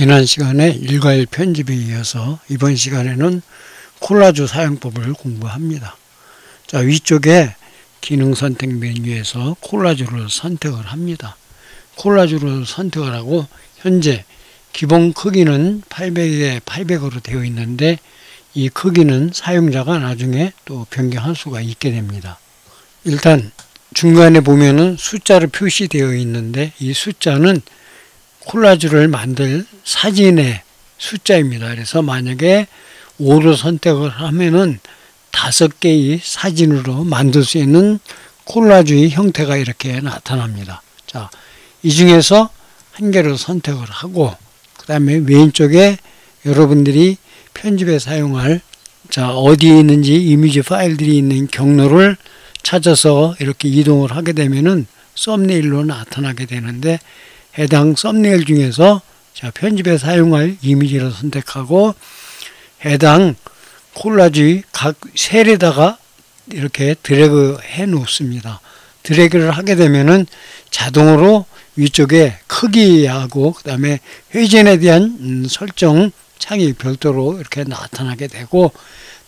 지난 시간에 일괄 편집에 이어서 이번 시간에는 콜라주 사용법을 공부합니다. 자, 위쪽에 기능 선택 메뉴에서 콜라주를 선택을 합니다. 콜라주를 선택을 하고 현재 기본 크기는 800에 800으로 되어 있는데 이 크기는 사용자가 나중에 또 변경할 수가 있게 됩니다. 일단 중간에 보면은 숫자로 표시되어 있는데 이 숫자는 콜라주를 만들 사진의 숫자입니다. 그래서 만약에 5로 선택을 하면은 5개의 사진으로 만들 수 있는 콜라주의 형태가 이렇게 나타납니다. 자, 이 중에서 한 개를 선택을 하고 그 다음에 왼쪽에 여러분들이 편집에 사용할 어디에 있는지 이미지 파일들이 있는 경로를 찾아서 이렇게 이동을 하게 되면은 썸네일로 나타나게 되는데 해당 썸네일 중에서 편집에 사용할 이미지를 선택하고 해당 콜라주의 각 셀에다가 이렇게 드래그 해 놓습니다. 드래그를 하게 되면은 자동으로 위쪽에 크기하고 그 다음에 회전에 대한 설정 창이 별도로 이렇게 나타나게 되고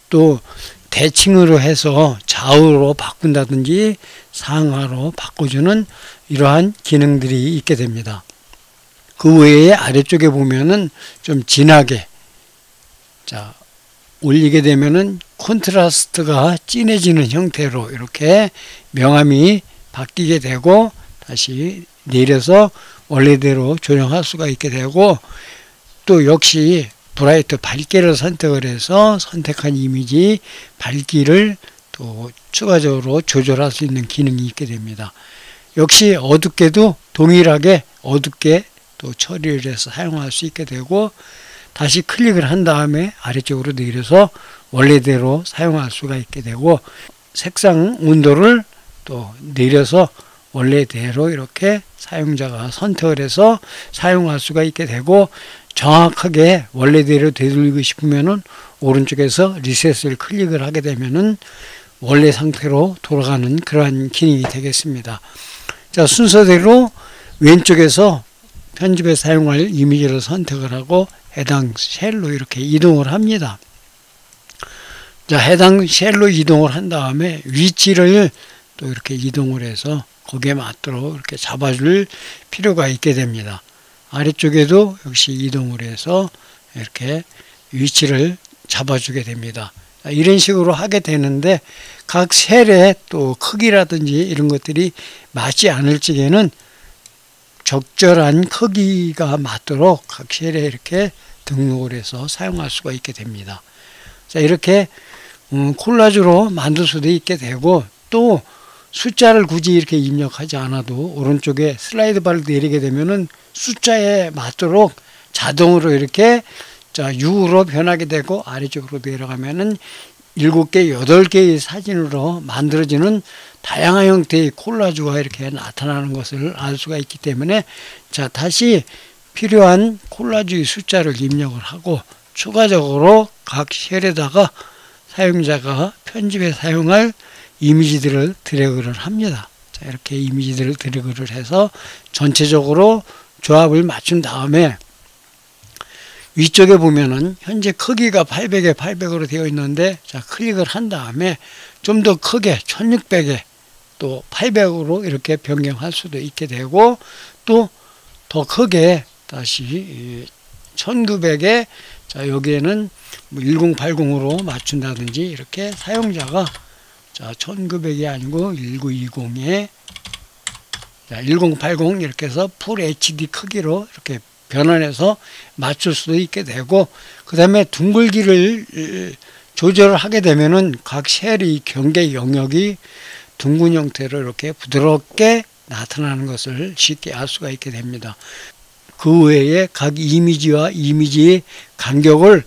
또 대칭으로 해서 좌우로 바꾼다든지 상하로 바꿔주는 이러한 기능들이 있게 됩니다. 그 외에 아래쪽에 보면은 좀 진하게 올리게 되면은 콘트라스트가 진해지는 형태로 이렇게 명암이 바뀌게 되고 다시 내려서 원래대로 조정할 수가 있게 되고 또 역시 브라이트 밝기를 선택을 해서 선택한 이미지 밝기를 또 추가적으로 조절할 수 있는 기능이 있게 됩니다. 역시 어둡게도 동일하게 어둡게 또 처리를 해서 사용할 수 있게 되고 다시 클릭을 한 다음에 아래쪽으로 내려서 원래대로 사용할 수가 있게 되고 색상 온도를 또 내려서 원래대로 이렇게 사용자가 선택을 해서 사용할 수가 있게 되고 정확하게 원래대로 되돌리고 싶으면은 오른쪽에서 리셋을 클릭을 하게 되면은 원래 상태로 돌아가는 그러한 기능이 되겠습니다. 자, 순서대로 왼쪽에서 편집에 사용할 이미지를 선택을 하고 해당 셀로 이렇게 이동을 합니다. 자, 해당 셀로 이동을 한 다음에 위치를 또 이렇게 이동을 해서 거기에 맞도록 이렇게 잡아줄 필요가 있게 됩니다. 아래쪽에도 역시 이동을 해서 이렇게 위치를 잡아주게 됩니다. 이런 식으로 하게 되는데 각 셀의 또 크기라든지 이런 것들이 맞지 않을 적에는 적절한 크기가 맞도록 각 셀에 이렇게 등록을 해서 사용할 수가 있게 됩니다. 자, 이렇게 콜라주로 만들 수도 있게 되고 또 숫자를 굳이 이렇게 입력하지 않아도 오른쪽에 슬라이드 바를 내리게 되면은 숫자에 맞도록 자동으로 이렇게 U로 변하게 되고 아래쪽으로 내려가면은 7개, 8개의 사진으로 만들어지는 다양한 형태의 콜라주가 이렇게 나타나는 것을 알 수가 있기 때문에 자, 다시 필요한 콜라주의 숫자를 입력을 하고 추가적으로 각 셀에다가 사용자가 편집에 사용할 이미지들을 드래그를 합니다. 자, 이렇게 이미지들을 드래그를 해서 전체적으로 조합을 맞춘 다음에 위쪽에 보면은 현재 크기가 800에 800으로 되어 있는데 자, 클릭을 한 다음에 좀 더 크게 1600에 또 800으로 이렇게 변경할 수도 있게 되고 또 더 크게 다시 1900에 자, 여기에는 1080으로 맞춘다든지 이렇게 사용자가 자, 1900이 아니고 1920에 1080 이렇게 해서 풀 HD 크기로 이렇게 변환해서 맞출 수도 있게 되고 그 다음에 둥글기를 조절을 하게 되면은 각 셀의 경계 영역이 둥근 형태로 이렇게 부드럽게 나타나는 것을 쉽게 알 수가 있게 됩니다. 그 외에 각 이미지와 이미지의 간격을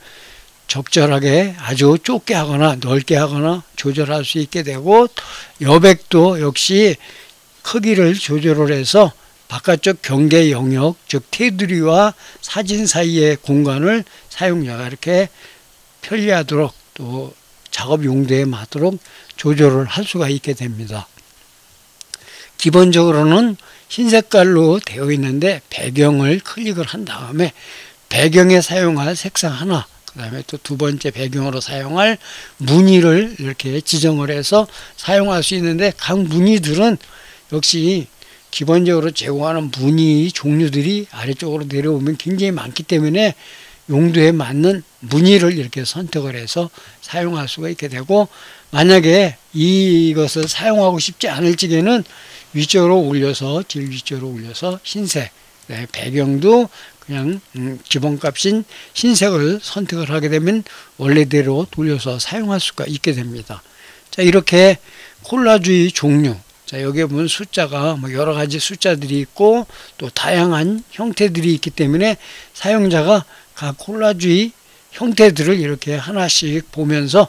적절하게 아주 좁게 하거나 넓게 하거나 조절할 수 있게 되고 여백도 역시 크기를 조절을 해서 바깥쪽 경계 영역, 즉 테두리와 사진 사이의 공간을 사용자가 이렇게 편리하도록 또 작업 용도에 맞도록 조절을 할 수가 있게 됩니다. 기본적으로는 흰 색깔로 되어 있는데 배경을 클릭을 한 다음에 배경에 사용할 색상 하나, 그 다음에 또 두 번째 배경으로 사용할 무늬를 이렇게 지정을 해서 사용할 수 있는데, 각 무늬들은 역시 기본적으로 제공하는 무늬 종류들이 아래쪽으로 내려오면 굉장히 많기 때문에 용도에 맞는 무늬를 이렇게 선택을 해서 사용할 수가 있게 되고, 만약에 이것을 사용하고 싶지 않을 적에는 위쪽으로 올려서, 제일 위쪽으로 올려서 흰색, 네, 배경도 그냥 기본값인 흰색을 선택을 하게 되면 원래대로 돌려서 사용할 수가 있게 됩니다. 자, 이렇게 콜라주의 종류, 자, 여기에 보면 숫자가 뭐 여러 가지 숫자들이 있고 또 다양한 형태들이 있기 때문에 사용자가 각 콜라주의 형태들을 이렇게 하나씩 보면서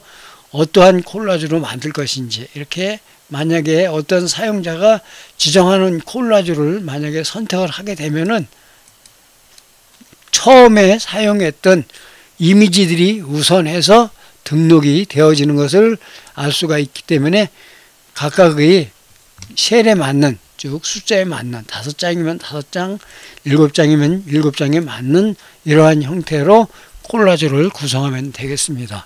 어떠한 콜라주로 만들 것인지, 이렇게 만약에 어떤 사용자가 지정하는 콜라주를 만약에 선택을 하게 되면은 처음에 사용했던 이미지들이 우선해서 등록이 되어지는 것을 알 수가 있기 때문에 각각의 셀에 맞는, 즉 숫자에 맞는 5장이면 5장, 7장이면 7장에 맞는 이러한 형태로 콜라주를 구성하면 되겠습니다.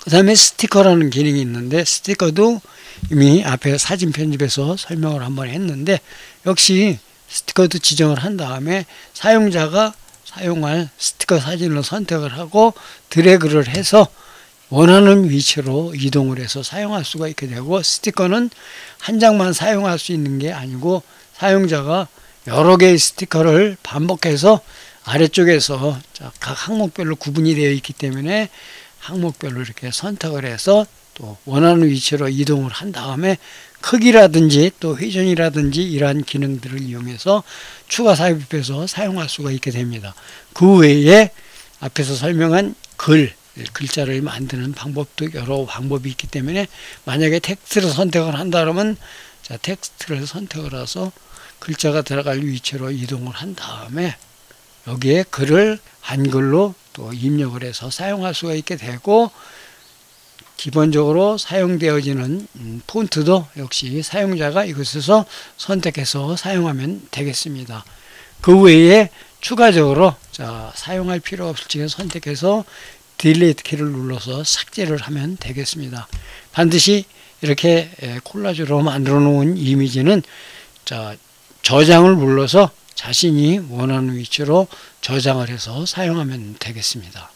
그 다음에 스티커라는 기능이 있는데, 스티커도 이미 앞에 사진 편집에서 설명을 한번 했는데, 역시 스티커도 지정을 한 다음에 사용자가 사용할 스티커 사진을 선택을 하고 드래그를 해서 원하는 위치로 이동을 해서 사용할 수가 있게 되고, 스티커는 한 장만 사용할 수 있는 게 아니고 사용자가 여러 개의 스티커를 반복해서 아래쪽에서 각 항목별로 구분이 되어 있기 때문에 항목별로 이렇게 선택을 해서 또 원하는 위치로 이동을 한 다음에 크기라든지 또 회전이라든지 이러한 기능들을 이용해서 추가 삽입해서 사용할 수가 있게 됩니다. 그 외에 앞에서 설명한 글자를 만드는 방법도 여러 방법이 있기 때문에, 만약에 텍스트를 선택을 한다 그러면, 자, 텍스트를 선택을 해서 글자가 들어갈 위치로 이동을 한 다음에 여기에 글을 한글로 또 입력을 해서 사용할 수가 있게 되고, 기본적으로 사용되어지는 폰트도 역시 사용자가 이것에서 선택해서 사용하면 되겠습니다. 그 외에 추가적으로, 자, 사용할 필요 없을 적에 선택해서 딜리트 키를 눌러서 삭제를 하면 되겠습니다. 반드시 이렇게 콜라주로 만들어 놓은 이미지는, 자, 저장을 눌러서 자신이 원하는 위치로 저장을 해서 사용하면 되겠습니다.